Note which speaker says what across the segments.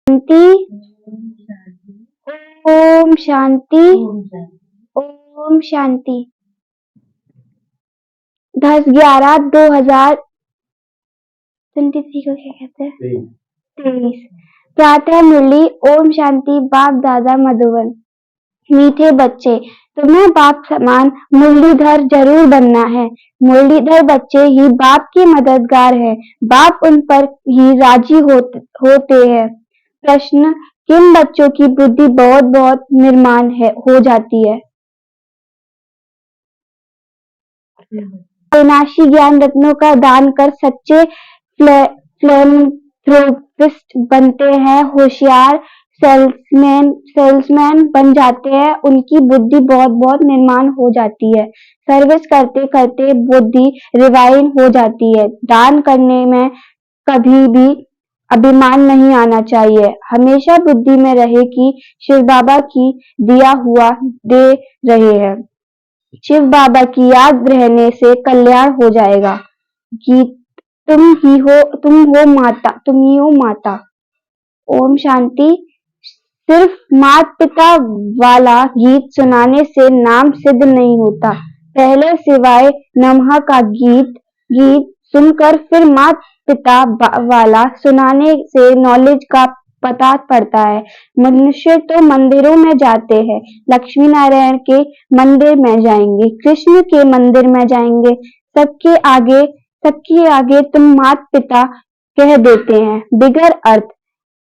Speaker 1: शांति। ओम शांति। ओम शांति। 10/11/2023 को क्या कहते हैं? 23। प्रातः मुरली। ओम शांति। बाप दादा मधुबन। मीठे बच्चे, तुम्हें बाप समान मुरलीधर जरूर बनना है। मुरलीधर बच्चे ही बाप के मददगार हैं। बाप उन पर ही राजी होते हैं। प्रश्न, किन बच्चों की बुद्धि बहुत बहुत निर्माण हो जाती है? अविनाशी ज्ञान रत्नों का दान कर सच्चे फिलैंथ्रोपिस्ट बनते हैं। होशियार सेल्समैन बन जाते हैं। उनकी बुद्धि बहुत बहुत निर्माण हो जाती है। सर्विस करते करते बुद्धि रिवाइन हो जाती है। दान करने में कभी भी अभिमान नहीं आना चाहिए। हमेशा बुद्धि में रहे कि शिव बाबा की दिया हुआ दे रहे हैं। शिव बाबा की याद रहने से कल्याण हो जाएगा। गीत, तुम ही हो माता। ओम शांति। सिर्फ माता पिता वाला गीत सुनाने से नाम सिद्ध नहीं होता। पहले सिवाय नमः का गीत सुनकर फिर माता पिता वाला सुनाने से नॉलेज का पता पड़ता है। मनुष्य तो मंदिरों में जाते हैं। लक्ष्मी नारायण के मंदिर में जाएंगे, कृष्ण के मंदिर में जाएंगे। सबके आगे तुम माता पिता कह देते हैं बिगर अर्थ।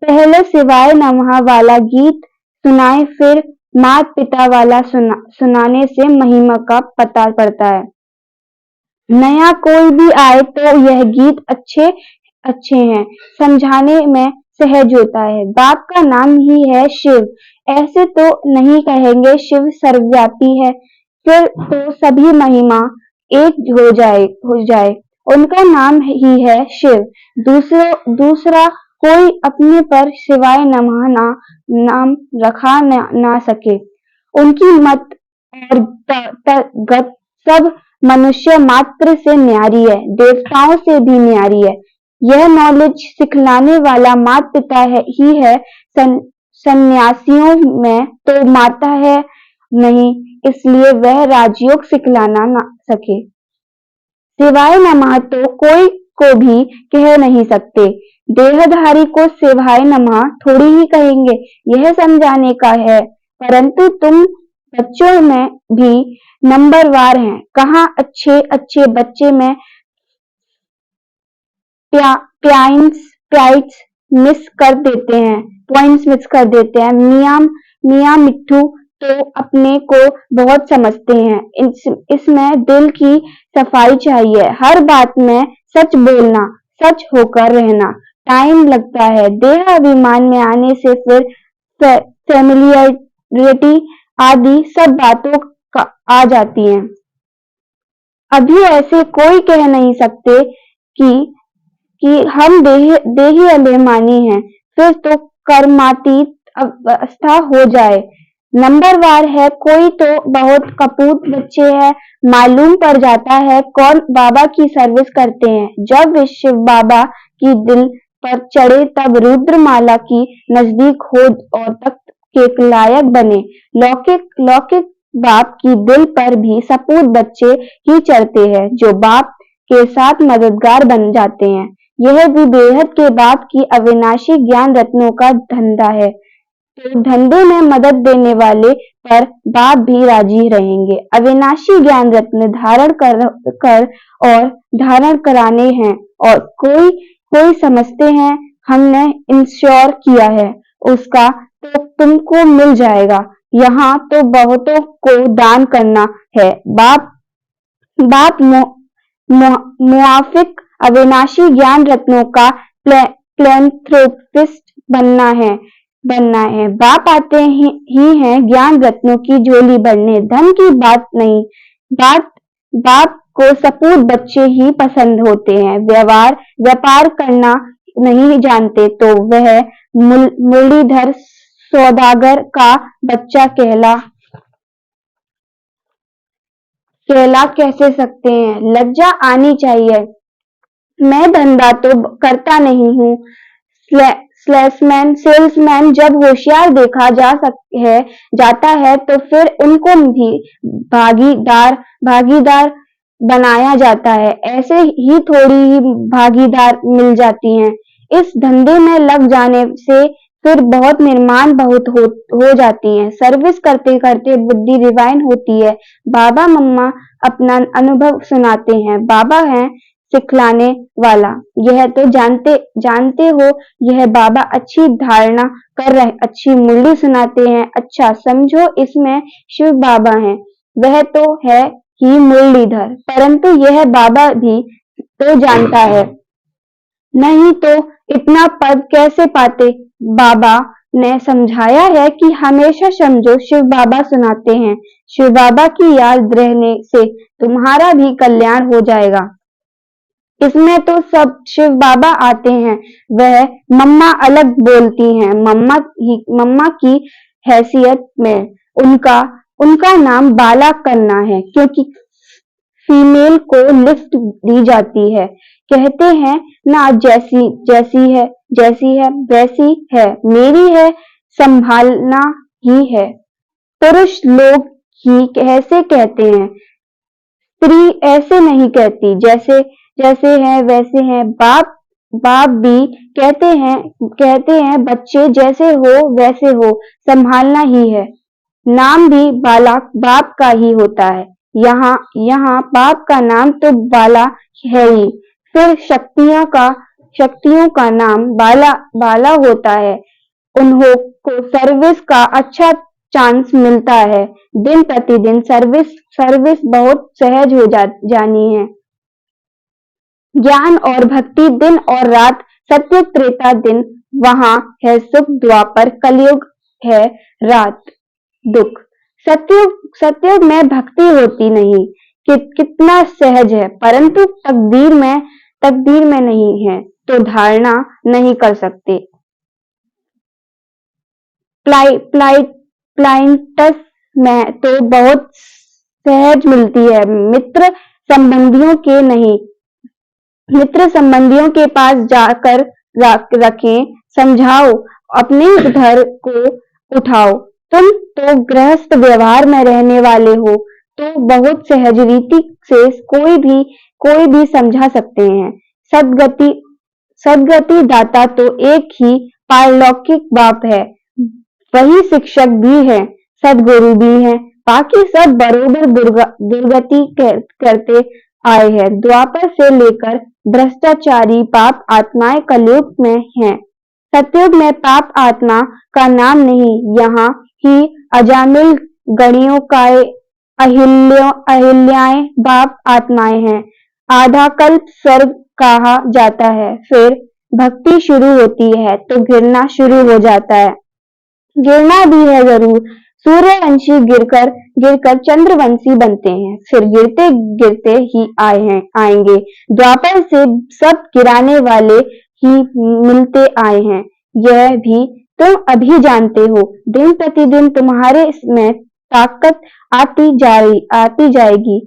Speaker 1: पहले सिवाय नमः वाला गीत सुनाए फिर माता पिता वाला सुनाने से महिमा का पता पड़ता है। नया कोई भी आए तो यह गीत अच्छे हैं समझाने में सहज होता है। बाप का नाम ही है शिव। ऐसे तो नहीं कहेंगे शिव सर्वव्यापी है, फिर तो सभी महिमा एक हो जाए। उनका नाम ही है शिव। दूसरा कोई अपने पर सिवाय नमः नाम रखा ना सके। उनकी मत और गत सब मनुष्य मात्र से न्यारी है, देवताओं से भी न्यारी है। यह नॉलेज सिखलाने वाला माता पिता ही है। सन्यासियों में तो माता है नहीं, इसलिए वह राजयोग सिखलाना ना सके। सिवाय नमः तो कोई को भी कह नहीं सकते। देहधारी को सिवाय नमः थोड़ी ही कहेंगे, यह समझाने का है। परंतु तुम बच्चों में भी नंबरवार हैं। कहाँ अच्छे बच्चे में पॉइंट्स मिस कर देते हैं। मियाँ मिट्ठू तो अपने को बहुत समझते हैं। इसमें दिल की सफाई चाहिए। हर बात में सच बोलना, सच होकर रहना। टाइम लगता है। देह अभिमान में आने से फिर फैमिलियरिटी आदि सब बातों आ जाती हैं। अभी ऐसे कोई कह नहीं सकते कि हम देही अभिमानी हैं, फिर तो कर्मातीत अवस्था हो जाए। नंबरवार है कोई तो बहुत कपूत बच्चे हैं। मालूम पड़ जाता है कौन बाबा की सर्विस करते हैं। जब वे शिव बाबा की दिल पर चढ़े तब रुद्रमाला की नजदीक हो और तख्त के लायक बने। लौकिक बाप की दिल पर भी सपूत बच्चे ही चढ़ते हैं जो बाप के साथ मददगार बन जाते हैं। यह भी बेहद के बाप की अविनाशी ज्ञान रत्नों का धंधा है। तो धंधे में मदद देने वाले पर बाप भी राजी रहेंगे। अविनाशी ज्ञान रत्न धारण कर और धारण कराने हैं और कोई समझते हैं हमने इंश्योर किया है उसका तो तुमको मिल जाएगा। यहाँ तो बहुतों को दान करना है। बाप मुआफिक अविनाशी ज्ञान रत्नों का फिलैंथ्रोपिस्ट बनना है। बाप आते ही हैं ज्ञान रत्नों की झोली भरने, धन की बात नहीं। बाप को सपूत बच्चे ही पसंद होते हैं। व्यापार करना नहीं जानते तो वह मुरलीधर सौदागर का बच्चा कहला कैसे सकते हैं? लज्जा आनी चाहिए। मैं धंधा तो करता नहीं हूँ, सेल्समैन जब होशियार देखा जाता है तो फिर उनको भी भागीदार भागीदार बनाया जाता है। ऐसे ही थोड़ी ही भागीदार मिल जाती हैं। इस धंधे में लग जाने से फिर बहुत निर्माण बहुत हो जाती हैं। सर्विस करते करते बुद्धि रिवाइन होती है। बाबा मम्मा अपना अनुभव सुनाते हैं। बाबा हैं सिखलाने वाला। यह तो जानते हो, यह बाबा अच्छी धारणा कर रहे, अच्छी मुरली सुनाते हैं। अच्छा समझो, इसमें शिव बाबा हैं, वह तो है ही मुरलीधर, परंतु यह बाबा भी तो जानता है, नहीं तो इतना पद कैसे पाते। बाबा ने समझाया है कि हमेशा समझो, शिव बाबा सुनाते हैं। शिव बाबा की याद रहने से तुम्हारा भी कल्याण हो जाएगा। इसमें तो सब शिव बाबा आते हैं। वह मम्मा अलग बोलती हैं। मम्मा की हैसियत में उनका उनका नाम बाला करना है, क्योंकि फीमेल को लिफ्ट दी जाती है। कहते हैं ना, जैसी है वैसी है, मेरी है संभालना ही है। पुरुष लोग ही ऐसे कहते हैं, स्त्री ऐसे नहीं कहती। जैसे जैसे है वैसे हैं। बाप भी कहते हैं बच्चे जैसे हो वैसे हो, संभालना ही है। नाम भी बाला बाप का ही होता है। यहाँ बाप का नाम तो बाला है ही, फिर शक्तियों का नाम बाला होता है। उन्हों को सर्विस का अच्छा चांस मिलता है। दिन प्रतिदिन सर्विस बहुत सहज हो जानी है। ज्ञान और भक्ति दिन और रात, सत्युग त्रेता दिन वहां है सुख, द्वापर कलयुग है रात दुख। सत्युग में भक्ति होती नहीं, कितना सहज है, परंतु तकदीर में नहीं है तो धारणा नहीं कर सकते। प्लाइंटस में तो बहुत सहज मिलती है। मित्र संबंधियों के पास जाकर रखें, समझाओ, अपने घर को उठाओ। तुम तो गृहस्थ व्यवहार में रहने वाले हो, तो बहुत सहज रीति से कोई भी समझा सकते हैं। सदगति दाता तो एक ही पारलौकिक बाप है, वही शिक्षक भी है, सदगुरु भी है। बाकी सब बरोबर दुर्गति करते आए हैं। द्वापर से लेकर भ्रष्टाचारी पाप आत्माएं कलयुग में हैं। सतयुग में पाप आत्मा का नाम नहीं, यहाँ ही अजामिल गणियों का अहिल्याएं बाप आत्माएं हैं। आधा कल्प स्वर्ग कहा जाता है, फिर भक्ति शुरू होती है तो गिरना शुरू हो जाता है। गिरना भी है जरूर। सूर्यवंशी गिरकर चंद्रवंशी बनते हैं, फिर गिरते गिरते ही आएंगे। द्वापर से सब गिराने वाले ही मिलते आए हैं, यह भी तुम अभी जानते हो। दिन प्रतिदिन तुम्हारे में ताकत आती जाएगी।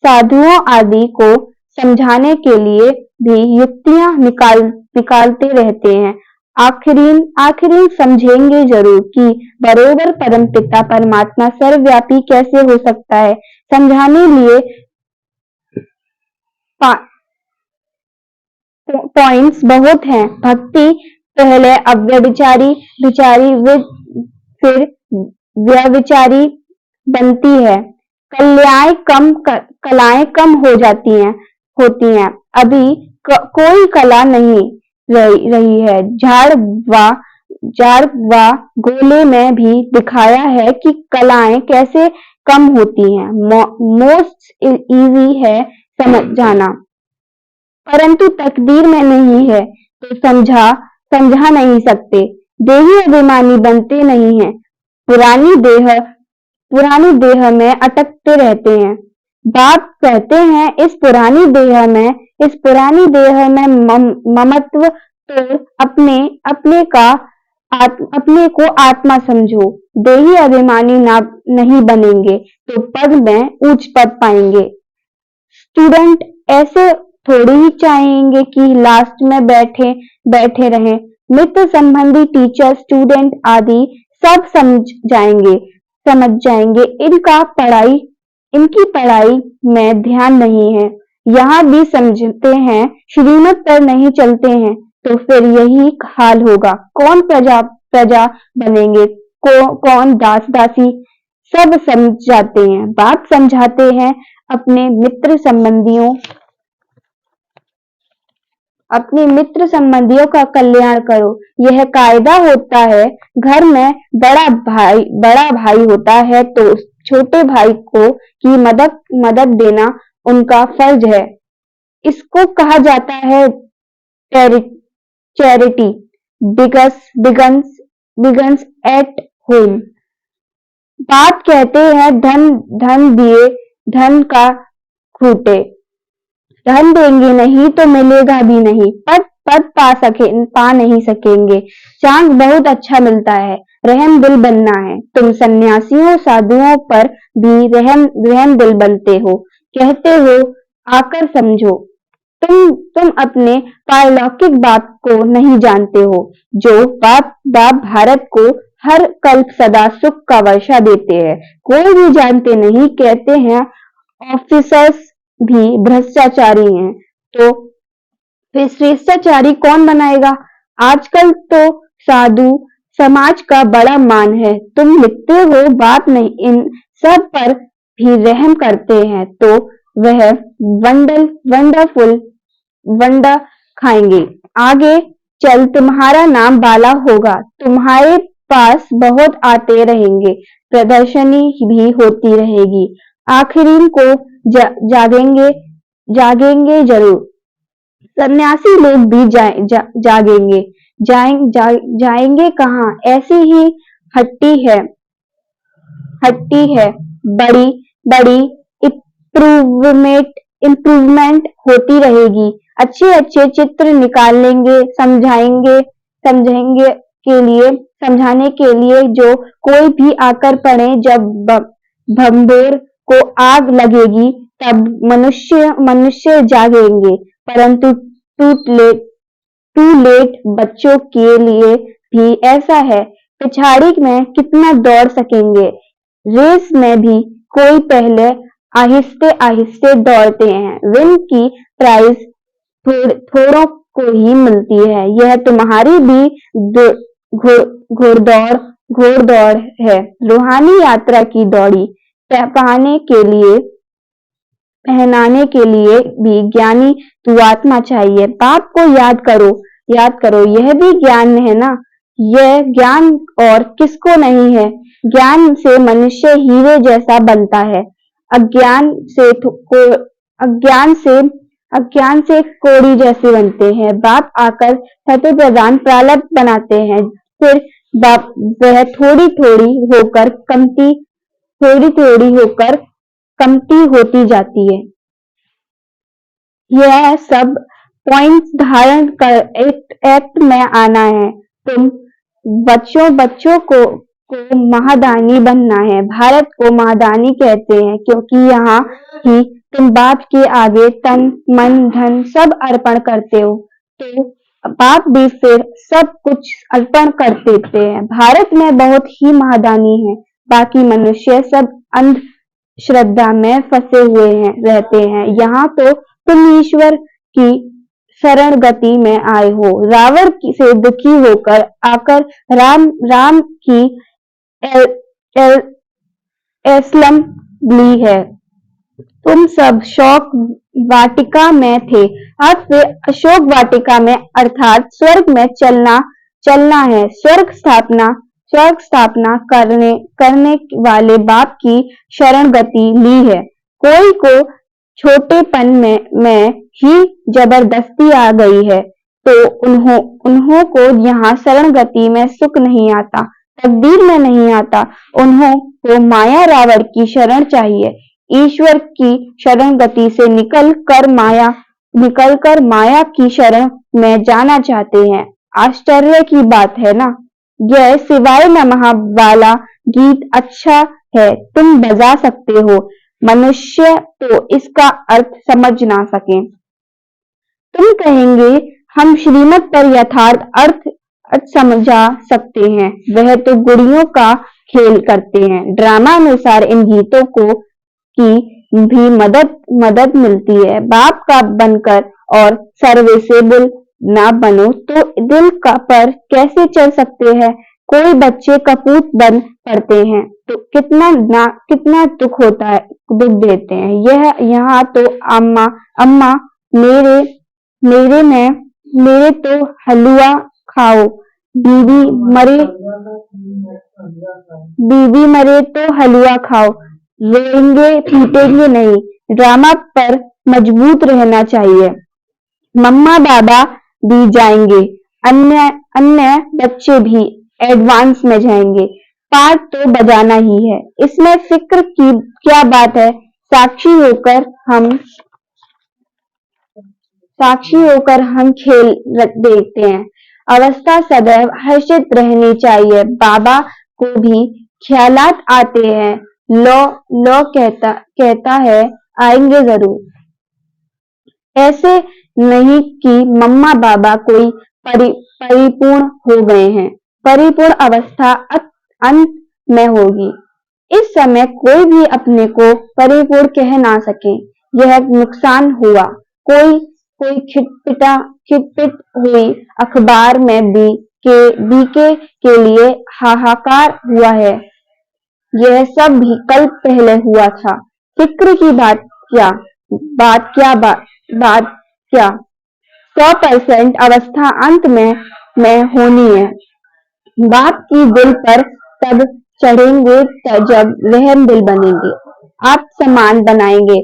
Speaker 1: साधुओं आदि को समझाने के लिए भी युक्तियां निकालते रहते हैं। आखिरीन समझेंगे जरूर कि बरोबर परमपिता परमात्मा सर्वव्यापी कैसे हो सकता है। समझाने लिए पॉइंट्स बहुत हैं। भक्ति पहले अव्यभिचारी फिर व्यभिचारी बनती है। कलाएं कम होती हैं। अभी कोई कला नहीं रही है। झाड़ व गोले में भी दिखाया है कि कलाएं कैसे कम होती हैं। मोस्ट इजी है समझाना, परंतु तकदीर में नहीं है तो समझा नहीं सकते। देही अभिमानी बनते नहीं हैं, पुरानी देह में अटकते रहते हैं। बाप कहते हैं इस पुरानी देह में ममत्व तो अपने को आत्मा समझो। देही अभिमानी नहीं बनेंगे तो पद में ऊंच पद पाएंगे। स्टूडेंट ऐसे थोड़ी ही चाहेंगे कि लास्ट में बैठे रहें। मित्र संबंधी टीचर स्टूडेंट आदि सब समझ जाएंगे इनकी पढ़ाई में ध्यान नहीं है। यहाँ भी समझते हैं, श्रीमत पर नहीं चलते हैं तो फिर यही हाल होगा। कौन प्रजा प्रजा बनेंगे, कौन दास दासी, सब समझाते हैं, बात समझाते हैं अपने मित्र संबंधियों का कल्याण करो, यह कायदा होता है। घर में बड़ा भाई होता है तो छोटे भाई को की मदद देना उनका फर्ज है। इसको कहा जाता है चैरिटी बिगन्स एट होम। बात कहते हैं धन दिए धन का खूटे, धन देंगे नहीं तो मिलेगा भी नहीं, पद पा नहीं सकेंगे। चांस बहुत अच्छा मिलता है, रहम दिल बनना है। तुम सन्यासियों साधुओं पर भी रहम दिल बनते हो, कहते हो आकर समझो। तुम अपने पारलौकिक बाप को नहीं जानते हो, जो बाप भारत को हर कल्प सदा सुख का वर्षा देते हैं। कोई भी जानते नहीं, कहते हैं ऑफिसर्स भी भ्रष्टाचारी हैं, तो फिर श्रेष्ठाचारी कौन बनाएगा? आजकल तो साधु समाज का बड़ा मान है। तुम लिखते हो बाप नहीं इन सब पर भी रहम करते हैं तो वह वंडा खाएंगे। आगे चल तुम्हारा नाम बाला होगा, तुम्हारे पास बहुत आते रहेंगे, प्रदर्शनी भी होती रहेगी, आखिरीन को जागेंगे जरूर। सन्यासी लोग भी जागेंगे, जाएंगे कहाँ? ऐसी ही हट्टी है, बड़ी बड़ी इम्प्रूवमेंट होती रहेगी। अच्छे अच्छे चित्र निकालेंगे, समझाने के लिए जो कोई भी आकर पढ़े। जब भंबोर को आग लगेगी तब मनुष्य जागेंगे, परंतु टू लेट बच्चों के लिए भी ऐसा है। पिछाड़ी में कितना दौड़ सकेंगे? रेस में भी कोई पहले आहिस्ते आहिस्ते दौड़ते हैं, विन की प्राइज थोड़ों को ही मिलती है। यह तुम्हारी भी घोड़दौड़ है, रूहानी यात्रा की दौड़ी। पहनाने के लिए भी ज्ञानी तू आत्मा चाहिए। बाप को याद करो, यह भी ज्ञान है ना। यह ज्ञान और किसको नहीं है? ज्ञान से मनुष्य हीरे जैसा बनता है, अज्ञान से कोड़ी जैसे बनते हैं। बाप आकर सत्य प्रदान प्रारब्ध बनाते हैं, फिर वह थोड़ी थोड़ी होकर कमती होती जाती है। यह सब पॉइंट्स धारण कर एक्ट में आना है। तुम बच्चों को महादानी बनना है। भारत को महादानी कहते हैं क्योंकि यहाँ ही तुम बाप के आगे तन मन धन सब अर्पण करते हो, तो बाप भी फिर सब कुछ अर्पण कर देते हैं। भारत में बहुत ही महादानी है, बाकी मनुष्य सब अंध श्रद्धा में फंसे हुए रहते हैं। यहाँ तो तुम ईश्वर की शरण गति में आए हो। रावण से दुखी होकर आकर राम की एस्लम ली है। तुम सब शोक वाटिका में थे, अब फिर अशोक वाटिका में अर्थात स्वर्ग में चलना है। स्वर्ग स्थापना करने वाले बाप की शरण गति ली है। कोई को छोटेपन में ही जबरदस्ती आ गई है तो उन्हों को यहाँ शरण गति में सुख नहीं आता, तकदीर में नहीं आता। उन्हों को माया रावण की शरण चाहिए, ईश्वर की शरण गति से निकल कर माया की शरण में जाना चाहते हैं। आश्चर्य की बात है ना। यह शिवाय नमः वाला गीत अच्छा है, तुम बजा सकते हो, मनुष्य तो इसका अर्थ समझ ना सके। तुम कहेंगे हम श्रीमत पर यथार्थ समझा सकते हैं, वह तो गुड़ियों का खेल करते हैं। ड्रामा अनुसार इन गीतों को की भी मदद मदद मिलती है। बाप का बनकर और सर्विसेबल ना बनो तो दिल का पर कैसे चल सकते हैं। कोई बच्चे कपूत बन पड़ते हैं तो कितना दुख होता है, दुख देते हैं। यह यहाँ तो अम्मा अम्मा मेरे मेरे में मेरे तो हलवा खाओ, बीवी मरे बीवी मरे तो हलवा खाओ, रोएंगे पीटेंगे नहीं। ड्रामा पर मजबूत रहना चाहिए। मम्मा बाबा भी जाएंगे, अन्य अन्य बच्चे भी एडवांस में जाएंगे। पार्ट तो बजाना ही है, इसमें फिक्र की क्या बात है। साक्षी होकर हम साक्षी होकर हम खेल देखते हैं। अवस्था सदैव हर्षित रहनी चाहिए। बाबा को भी ख्यालात आते हैं। लो लो कहता है आएंगे जरूर। ऐसे नहीं कि मम्मा बाबा कोई परिपूर्ण हो गए हैं। परिपूर्ण अवस्था अंत में होगी। इस समय कोई भी अपने को परिपूर्ण कह ना सके, यह नुकसान हुआ। कोई कोई खिटपिट हुई। अखबार में बीके के लिए हाहाकार हुआ है। यह सब भी कल पहले हुआ था। फिक्र की क्या बात क्या बात क्या 100% अवस्था अंत में होनी है। बाप की दिल पर तब चढ़ेंगे जब वह दिल बनेंगे। आप सामान बनाएंगे,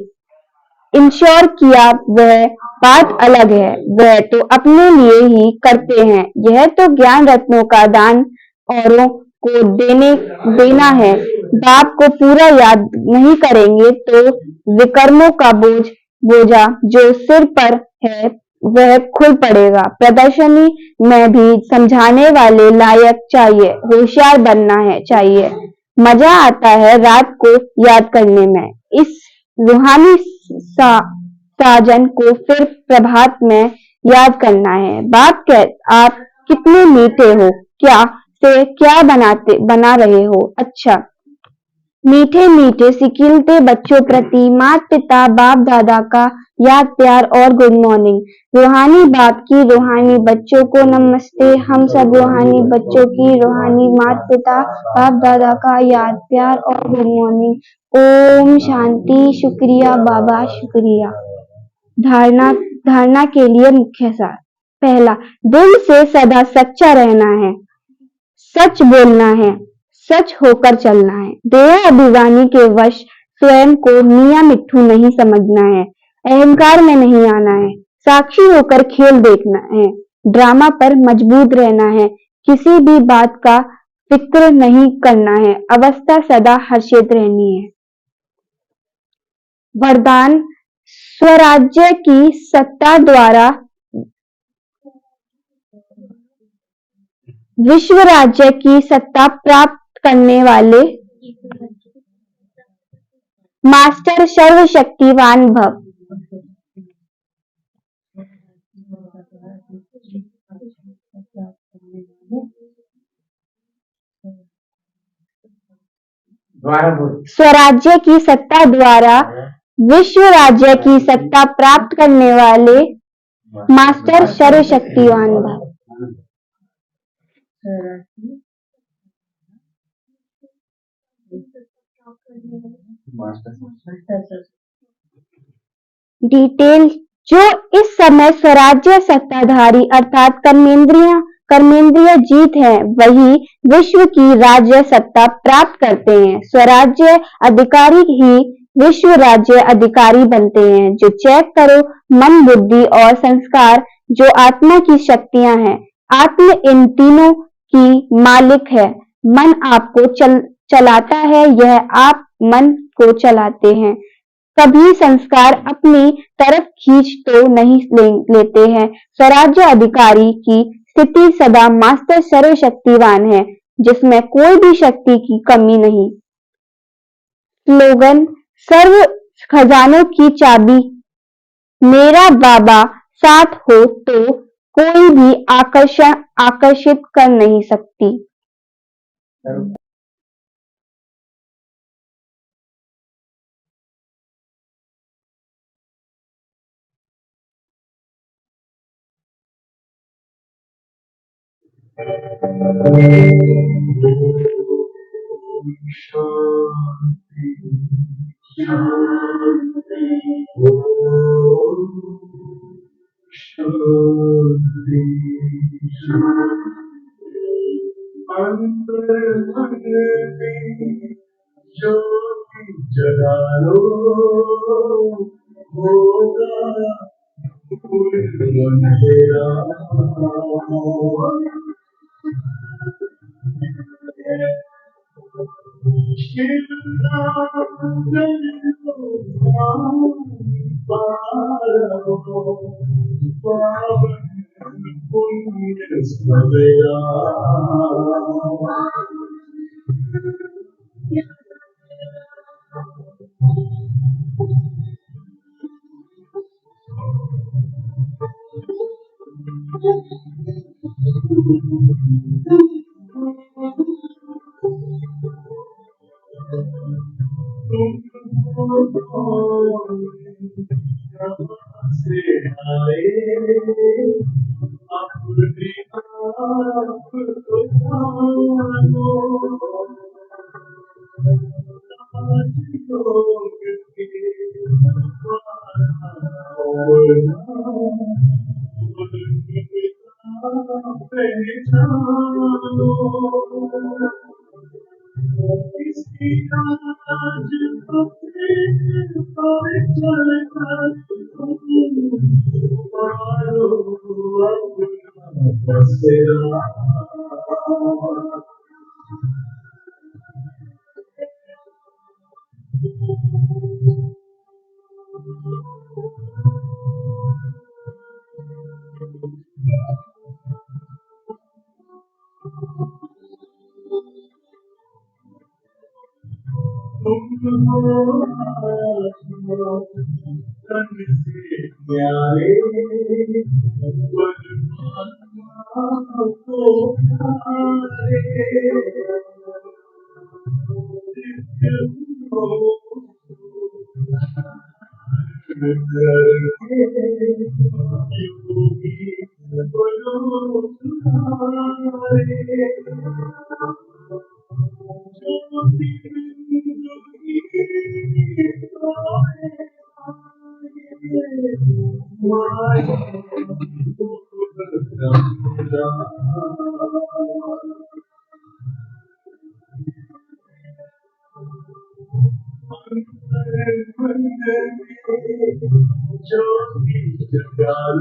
Speaker 1: इंश्योर किया, वह बात अलग है। वह तो अपने लिए ही करते हैं। यह तो ज्ञान रत्नों का दान औरों को देना है। बाप को पूरा याद नहीं करेंगे तो विकर्मों का बोझा जो सिर पर है वह खुल पड़ेगा। प्रदर्शनी में भी समझाने वाले लायक चाहिए, होशियार बनना है चाहिए। मजा आता है रात को याद करने में। इस रूहानी साजन को फिर प्रभात में याद करना है। बाप आप कितने मीठे हो, क्या से क्या बना रहे हो। अच्छा, मीठे मीठे सिकिलते बच्चों प्रति माता पिता बाप दादा का याद प्यार और गुड मॉर्निंग। रूहानी बाप की रूहानी बच्चों को नमस्ते। हम सब रूहानी बच्चों की रूहानी माता पिता बाप दादा का याद प्यार और गुड मॉर्निंग। ओम शांति। शुक्रिया बाबा, शुक्रिया। धारणा के लिए मुख्य सार। पहला, दिल से सदा सच्चा रहना है, सच बोलना है, सच होकर चलना है। देह अभिमानी के वश स्वयं को मियां मिट्ठू नहीं समझना है। अहंकार में नहीं आना है। साक्षी होकर खेल देखना है। ड्रामा पर मजबूत रहना है। किसी भी बात का फिक्र नहीं करना है। अवस्था सदा हर्षित रहनी है। वरदान, स्वराज्य की सत्ता द्वारा विश्व राज्य की सत्ता प्राप्त करने वाले मास्टर सर्वशक्तिवान भव। स्वराज्य की सत्ता द्वारा विश्व राज्य की सत्ता प्राप्त करने वाले मास्टर सर्वशक्तिवान भव। डिटेल, जो इस समय स्वराज्य सत्ताधारी अर्थात कर्मेंद्रिय जीत है, वही विश्व की राज्य सत्ता प्राप्त करते हैं। स्वराज्य अधिकारी ही विश्व राज्य अधिकारी बनते हैं। जो चेक करो, मन बुद्धि और संस्कार जो आत्मा की शक्तियां हैं। आत्म इन तीनों की मालिक है। मन आपको चलाता है, यह आप मन को चलाते हैं। कभी संस्कार अपनी तरफ खींच तो नहीं लेते हैं। स्वराज्य अधिकारी की स्थिति सदा मास्टर सर्वशक्तिवान है, जिसमें कोई भी शक्ति की कमी नहीं। स्लोगन, सर्व खजानों की चाबी मेरा बाबा साथ हो तो कोई भी आकर्षित कर नहीं सकती।
Speaker 2: जगा लो होगा अंधेरा से आए अपने आप को जानो आज लोग के पहचानो किसी आज अपने पर चलकर मारो अपना बसेरा तुम हो तन से प्यारे परमात्मा को प्यारे